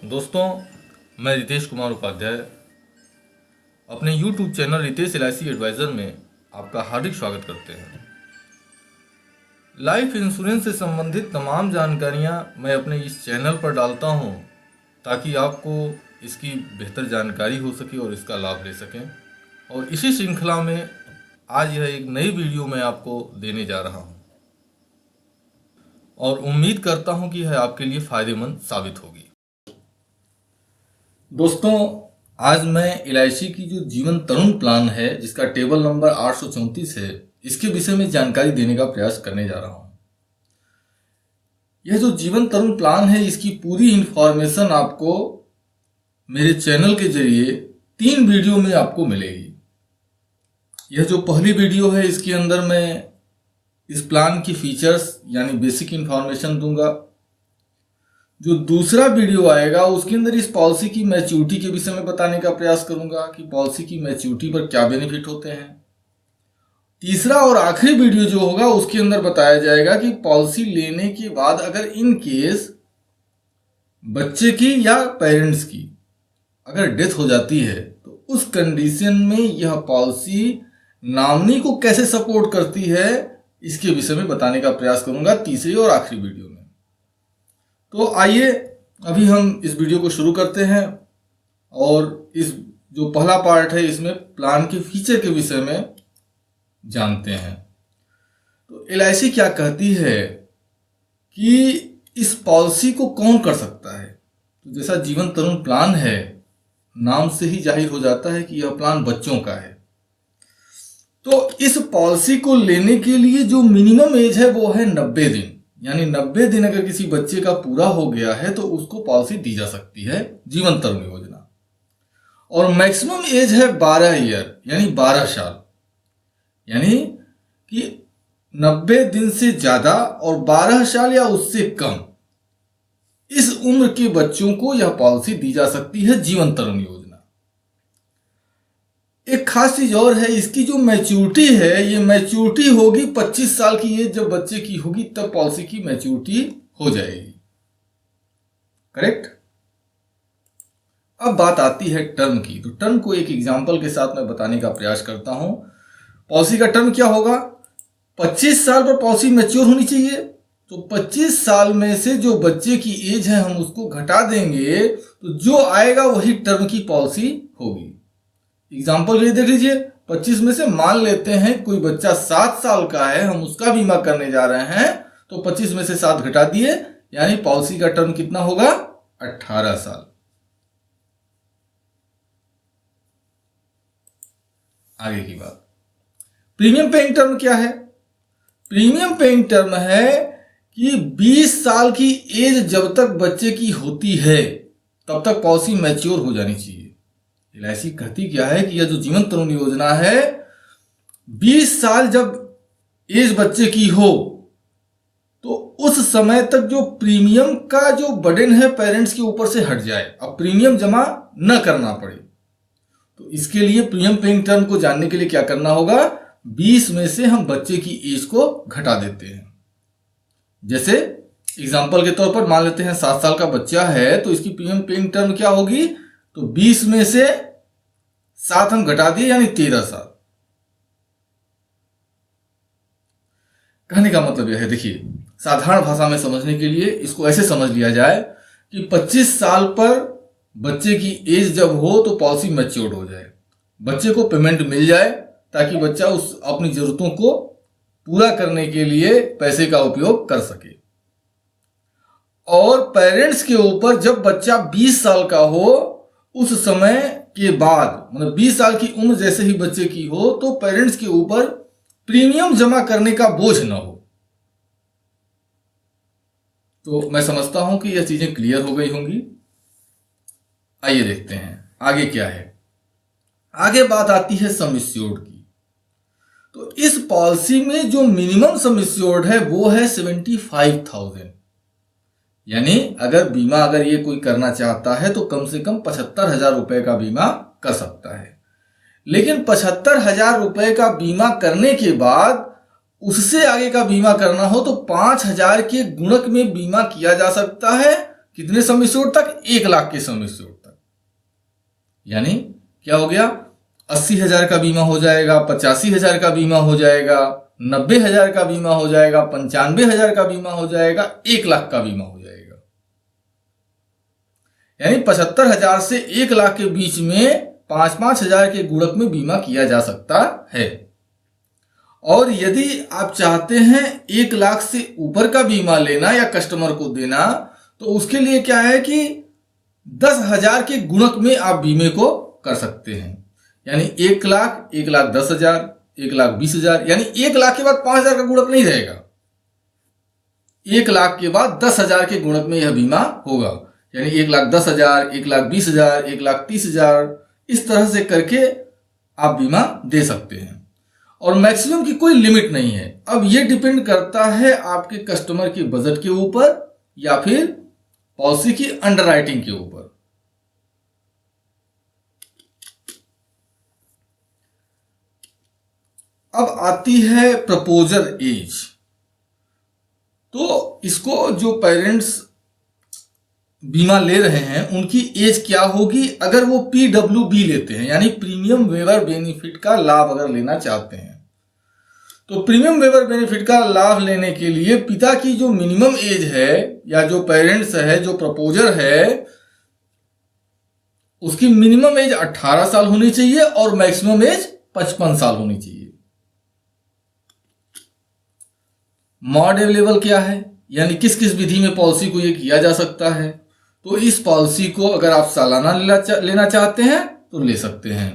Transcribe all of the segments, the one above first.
दोस्तों, मैं रितेश कुमार उपाध्याय अपने YouTube channel Ritesh LIC advisor में आपका हार्दिक स्वागत करते हैं। लाइफ इंश्योरेंस से संबंधित तमाम जानकारियां मैं अपने इस चैनल पर डालता हूं ताकि आपको इसकी बेहतर जानकारी हो सके और इसका लाभ ले सकें। और इसी श्रृंखला में आज यह एक नई वीडियो मैं आपको देने जा रहा हूं और उम्मीद करता हूं कि यह आपके लिए फ़ायदेमंद साबित होगी। दोस्तों, आज मैं LIC की जो जीवन तरुण प्लान है जिसका टेबल नंबर 834 है, इसके विषय में जानकारी देने का प्रयास करने जा रहा हूं। यह जो जीवन तरुण प्लान है इसकी पूरी इंफॉर्मेशन आपको मेरे चैनल के जरिए 3 वीडियो में आपको मिलेगी। यह जो पहली वीडियो है इसके अंदर मैं इस प्लान की फीचर्स यानी बेसिक इंफॉर्मेशन दूंगा। जो दूसरा वीडियो आएगा उसके अंदर इस पॉलिसी की मैच्योरिटी के विषय में बताने का प्रयास करूंगा कि पॉलिसी की मैच्योरिटी पर क्या बेनिफिट होते हैं। तीसरा और आखिरी वीडियो जो होगा उसके अंदर बताया जाएगा कि पॉलिसी लेने के बाद अगर इन केस बच्चे की या पेरेंट्स की अगर डेथ हो जाती है तो उस कंडीशन में यह पॉलिसी नॉमिनी को कैसे सपोर्ट करती है, इसके विषय में बताने का प्रयास करूंगा तीसरी और आखिरी वीडियो में। तो आइए अभी हम इस वीडियो को शुरू करते हैं और इस जो पहला पार्ट है इसमें प्लान के फीचर के विषय में जानते हैं। तो LIC क्या कहती है कि इस पॉलिसी को कौन कर सकता है। तो जैसा जीवन तरुण प्लान है, नाम से ही जाहिर हो जाता है कि यह प्लान बच्चों का है। तो इस पॉलिसी को लेने के लिए जो मिनिमम एज है वो है 90 दिन, यानी 90 दिन अगर किसी बच्चे का पूरा हो गया है तो उसको पॉलिसी दी जा सकती है जीवन तरुण योजना। और मैक्सिमम एज है 12 ईयर यानी 12 साल, यानी कि 90 दिन से ज्यादा और 12 साल या उससे कम इस उम्र के बच्चों को यह पॉलिसी दी जा सकती है जीवन तरुण योजना। एक खास चीज और है, इसकी जो मैच्योरिटी है ये मैच्योरिटी होगी 25 साल की एज जब बच्चे की होगी तब पॉलिसी की मैच्योरिटी हो जाएगी। करेक्ट। अब बात आती है टर्म की। तो टर्म को एक एग्जांपल के साथ मैं बताने का प्रयास करता हूं। पॉलिसी का टर्म क्या होगा, 25 साल पर पॉलिसी मैच्योर होनी चाहिए। तो 25 साल में से जो बच्चे की एज है हम उसको घटा देंगे तो जो आएगा वही टर्म की पॉलिसी होगी। एग्जाम्पल के लिए देख लीजिए, 25 में से मान लेते हैं कोई बच्चा 7 साल का है, हम उसका बीमा करने जा रहे हैं तो 25 में से 7 घटा दिए, यानी पॉलिसी का टर्म कितना होगा, 18 साल। आगे की बात, प्रीमियम पेइंग टर्म क्या है। प्रीमियम पेइंग टर्म है कि 20 साल की एज जब तक बच्चे की होती है तब तक पॉलिसी मैच्योर हो जानी चाहिए। LIC कहती क्या है कि यह जो जीवन तरुण योजना है 20 साल जब एज बच्चे की हो तो उस समय तक जो प्रीमियम का जो बर्डन है पेरेंट्स के ऊपर से हट जाए, अब प्रीमियम जमा न करना पड़े। तो इसके लिए प्रीमियम पेइंग टर्म को जानने के लिए क्या करना होगा, 20 में से हम बच्चे की एज को घटा देते हैं। जैसे एग्जांपल के तौर पर मान लेते हैं 7 साल का बच्चा है तो इसकी प्रीमियम पेइंग टर्म क्या होगी, तो 20 में से 7 हम घटा दिए यानी 13 साल। कहने का मतलब यह है, देखिए साधारण भाषा में समझने के लिए इसको ऐसे समझ लिया जाए कि 25 साल पर बच्चे की एज जब हो तो पॉलिसी मैच्योर्ड हो जाए, बच्चे को पेमेंट मिल जाए ताकि बच्चा उस अपनी जरूरतों को पूरा करने के लिए पैसे का उपयोग कर सके। और पेरेंट्स के ऊपर जब बच्चा 20 साल का हो उस समय के बाद, मतलब 20 साल की उम्र जैसे ही बच्चे की हो तो पेरेंट्स के ऊपर प्रीमियम जमा करने का बोझ ना हो। तो मैं समझता हूं कि यह चीजें क्लियर हो गई होंगी। आइए देखते हैं आगे क्या है। आगे बात आती है सम एश्योर्ड की। तो इस पॉलिसी में जो मिनिमम सम एश्योर्ड है वो है 75,000, यानी अगर ये कोई करना चाहता है तो कम से कम 75,000 रुपए का बीमा कर सकता है। लेकिन 75,000 रुपए का बीमा करने के बाद उससे आगे का बीमा करना हो तो 5,000 के गुणक में बीमा किया जा सकता है कितने सम एश्योर्ड तक? 1 लाख के सम एश्योर्ड तक। यानी क्या हो गया? 80,000 का बीमा हो जाएगा, 85,000 का बीमा हो जाएगा, 90,000 का बीमा हो जाएगा, 95,000 का बीमा हो जाएगा, 1 लाख का बीमा हो जाएगा। यानी 75,000 से 1 लाख के बीच में 5,000 के गुणक में बीमा किया जा सकता है। और यदि आप चाहते हैं 1 लाख से ऊपर का बीमा लेना या कस्टमर को देना, तो उसके लिए क्या है कि 10,000 के गुणक में आप बीमे को कर सकते हैं। यानी 1 लाख, 1,10,000, 1,20,000, यानी 1 लाख के बाद 5,000 का गुणक नहीं रहेगा। 1 लाख के बाद 10,000 के गुणक में यह बीमा होगा। यानी 1,10,000, 1,20,000, 1,30,000, इस तरह से करके आप बीमा दे सकते हैं। और मैक्सिमम की कोई लिमिट नहीं है। अब ये डिपेंड करता है आपके कस्टमर के बजट के ऊपर या फिर पॉलिसी की अंडरराइटिंग के ऊपर। अब आती है प्रपोजर एज। तो इसको जो पेरेंट्स बीमा ले रहे हैं उनकी एज क्या होगी अगर वो PWB लेते हैं, यानी प्रीमियम वेवर बेनिफिट का लाभ अगर लेना चाहते हैं। तो प्रीमियम वेवर बेनिफिट का लाभ लेने के लिए पिता की जो मिनिमम एज है या जो पेरेंट्स है, जो प्रपोजर है, उसकी मिनिमम एज 18 साल होनी चाहिए और मैक्सिमम एज 55 साल होनी चाहिए। मॉड अवेलेबल क्या है, यानी किस किस विधि में पॉलिसी को ये किया जा सकता है। तो इस पॉलिसी को अगर आप सालाना लेना चाहते हैं तो ले सकते हैं।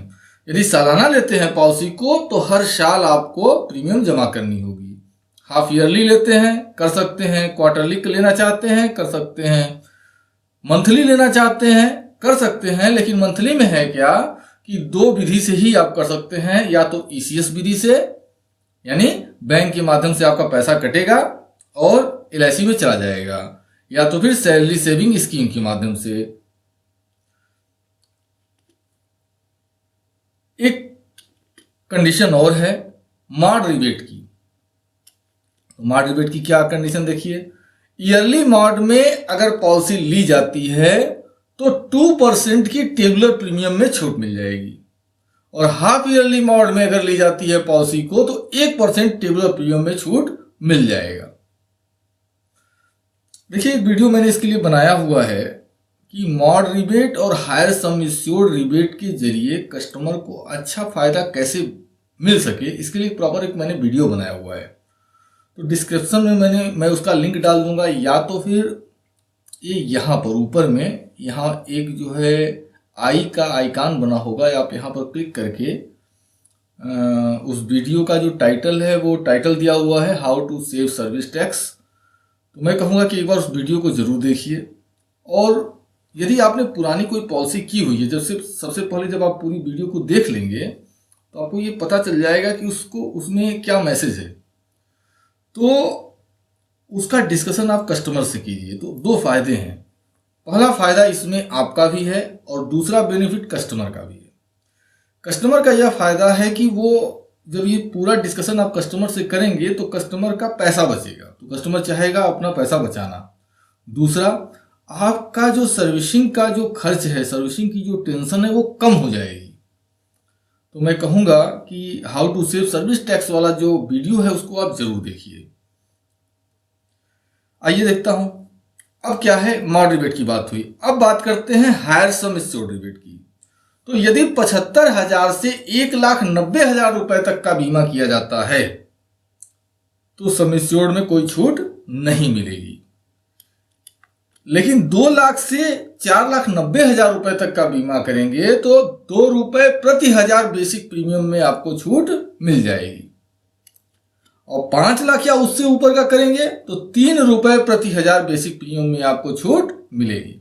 यदि सालाना लेते हैं पॉलिसी को तो हर साल आपको प्रीमियम जमा करनी होगी। हाफ ईयरली लेते हैं कर सकते हैं, क्वार्टरली लेना चाहते हैं कर सकते हैं, मंथली लेना चाहते हैं कर सकते हैं। लेकिन मंथली में है क्या कि 2 विधि से ही आप कर सकते हैं, या तो ECS विधि से, यानी बैंक के माध्यम से आपका पैसा कटेगा और LIC में चला जाएगा, या तो फिर सैलरी सेविंग स्कीम के माध्यम से। एक कंडीशन और है मॉड रिबेट की। मॉड रिबेट की क्या कंडीशन देखिए, ईयरली मॉड में अगर पॉलिसी ली जाती है तो 2% की टेबुलर प्रीमियम में छूट मिल जाएगी, और हाफ ईयरली मॉड में अगर ली जाती है पॉलिसी को तो 1% टेबुलर प्रीमियम में छूट मिल जाएगा। देखिए एक वीडियो मैंने इसके लिए बनाया हुआ है कि मॉड रिबेट और हायर सम एश्योर्ड रिबेट के जरिए कस्टमर को अच्छा फायदा कैसे मिल सके, इसके लिए प्रॉपर एक मैंने वीडियो बनाया हुआ है। तो डिस्क्रिप्शन में मैं उसका लिंक डाल दूंगा, या तो फिर ये यहाँ पर ऊपर में यहाँ एक जो है आई का आइकॉन बना होगा, आप यहाँ पर क्लिक करके उस वीडियो का जो टाइटल है वो टाइटल दिया हुआ है how to save service tax. तो मैं कहूँगा कि एक बार उस वीडियो को जरूर देखिए। और यदि आपने पुरानी कोई पॉलिसी की हुई है, जब से सबसे पहले जब आप पूरी वीडियो को देख लेंगे तो आपको ये पता चल जाएगा कि उसमें क्या मैसेज है। तो उसका डिस्कशन आप कस्टमर से कीजिए। तो 2 फायदे हैं। पहला फायदा इसमें आपका भी है और दूसरा बेनिफिट कस्टमर का भी है। कस्टमर का यह फायदा है कि वो जब ये पूरा डिस्कशन आप कस्टमर से करेंगे तो कस्टमर का पैसा बचेगा, तो कस्टमर चाहेगा अपना पैसा बचाना। दूसरा, आपका जो सर्विसिंग का जो खर्च है, सर्विसिंग की जो टेंशन है वो कम हो जाएगी। तो मैं कहूँगा कि how to save service tax वाला जो वीडियो है उसको आप जरूर देखिए। आइए देखता हूं अब क्या है। मॉड रिबेट की बात हुई, अब बात करते हैं हायर सम एश्योर्ड रिबेट की। तो यदि 75,000 से 1,90,000 रुपए तक का बीमा किया जाता है तो सम एश्योर्ड में कोई छूट नहीं मिलेगी। लेकिन 2 लाख से 4,90,000 रुपए तक का बीमा करेंगे तो 2 रुपए प्रति 1000 बेसिक प्रीमियम में आपको छूट मिल जाएगी, और 5 लाख या उससे ऊपर का करेंगे तो 3 रुपए प्रति 1000 बेसिक प्रीमियम में आपको छूट मिलेगी।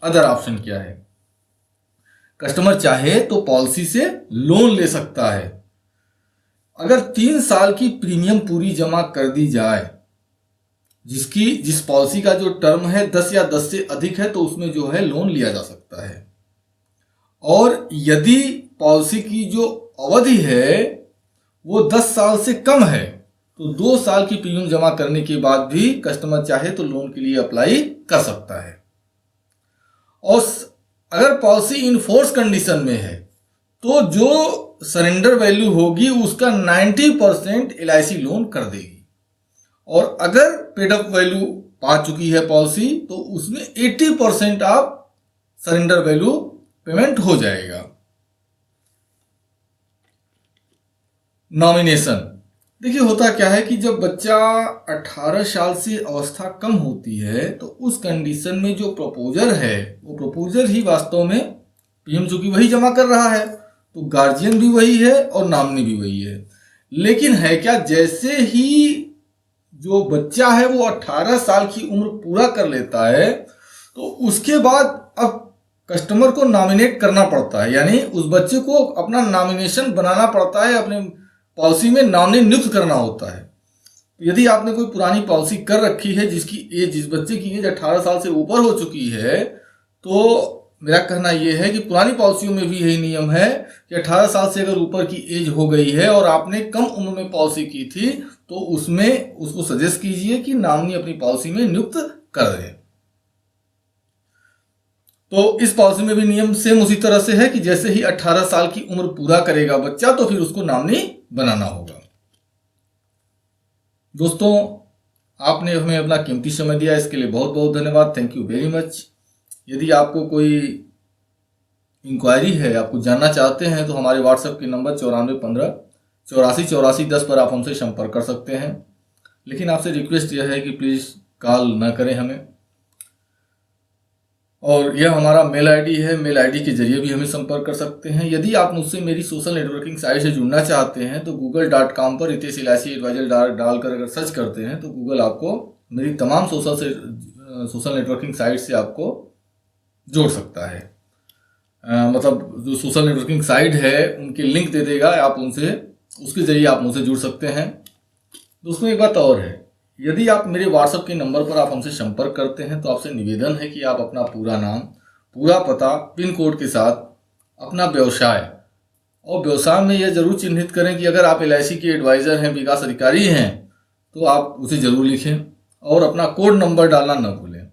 अदर ऑप्शन क्या है, कस्टमर चाहे तो पॉलिसी से लोन ले सकता है। अगर 3 साल की प्रीमियम पूरी जमा कर दी जाए, जिस पॉलिसी का जो टर्म है 10 या 10 से अधिक है, तो उसमें जो है लोन लिया जा सकता है। और यदि पॉलिसी की जो अवधि है वो 10 साल से कम है तो 2 साल की प्रीमियम जमा करने के बाद भी कस्टमर चाहे तो लोन के लिए अप्लाई कर सकता है। और अगर पॉलिसी इन फोर्स कंडीशन में है तो जो सरेंडर वैल्यू होगी उसका 90% LIC लोन कर देगी, और अगर पेड अप वैल्यू पा चुकी है पॉलिसी तो उसमें 80% आप सरेंडर वैल्यू पेमेंट हो जाएगा। नॉमिनेशन, देखिए होता क्या है कि जब बच्चा 18 साल से अवस्था कम होती है तो उस कंडीशन में जो प्रपोजर है वो प्रपोजर ही वास्तव में प्रीमियम चूंकि वही जमा कर रहा है तो गार्जियन भी वही है और नॉमिनी भी वही है। लेकिन है क्या, जैसे ही जो बच्चा है वो 18 साल की उम्र पूरा कर लेता है तो उसके बाद अब कस्टमर को नॉमिनेट करना पड़ता है, यानी उस बच्चे को अपना नॉमिनेशन बनाना पड़ता है, अपने पॉलिसी में नॉमिनी नियुक्त करना होता है। तो यदि आपने कोई पुरानी पॉलिसी कर रखी है जिस बच्चे की एज 18 साल से ऊपर हो चुकी है, तो मेरा कहना यह है कि पुरानी पॉलिसियों में भी यही नियम है कि 18 साल से अगर ऊपर की एज हो गई है और आपने कम उम्र में पॉलिसी की थी तो उसमें उसको सजेस्ट कीजिए कि नॉमिनी अपनी पॉलिसी में नियुक्त कर दें। तो इस पॉलिसी में भी नियम सेम उसी तरह से है कि जैसे ही 18 साल की उम्र पूरा करेगा बच्चा तो फिर उसको नॉमिनी बनाना होगा। दोस्तों, आपने हमें अपना कीमती समय दिया, इसके लिए बहुत बहुत धन्यवाद। Thank you very much. यदि आपको कोई इंक्वायरी है, आपको जानना चाहते हैं, तो हमारे व्हाट्सएप के नंबर 9415 84 84 10 पर आप हमसे संपर्क कर सकते हैं। लेकिन आपसे रिक्वेस्ट यह है कि प्लीज़ कॉल ना करें हमें। और यह हमारा मेल आईडी है, मेल आईडी के जरिए भी हमें संपर्क कर सकते हैं। यदि आप मुझसे मेरी सोशल नेटवर्किंग साइट से जुड़ना चाहते हैं तो google.com पर रितेश LIC एडवाइजर डालकर अगर सर्च करते हैं तो गूगल आपको मेरी तमाम सोशल नेटवर्किंग साइट से आपको जोड़ सकता है। मतलब जो सोशल नेटवर्किंग साइट है उनके लिंक दे देगा, आप उनसे उसके जरिए आप मुझसे जुड़ सकते हैं। दोस्तों, एक बात और है, यदि आप मेरे व्हाट्सएप के नंबर पर आप हमसे संपर्क करते हैं तो आपसे निवेदन है कि आप अपना पूरा नाम, पूरा पता, पिन कोड के साथ अपना व्यवसाय, और व्यवसाय में यह जरूर चिन्हित करें कि अगर आप LIC के एडवाइज़र हैं, विकास अधिकारी हैं, तो आप उसे ज़रूर लिखें और अपना कोड नंबर डालना न भूलें।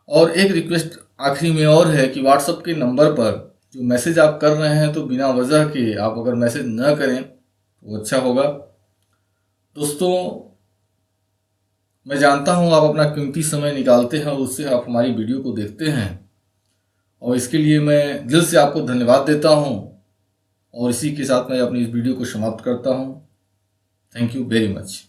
और एक रिक्वेस्ट आखिरी में और है कि व्हाट्सएप के नंबर पर जो मैसेज आप कर रहे हैं तो बिना वजह के आप अगर मैसेज न करें तो अच्छा होगा। दोस्तों, मैं जानता हूँ आप अपना कीमती समय निकालते हैं और उससे आप हमारी वीडियो को देखते हैं, और इसके लिए मैं दिल से आपको धन्यवाद देता हूँ। और इसी के साथ मैं अपनी इस वीडियो को समाप्त करता हूँ। Thank you very much.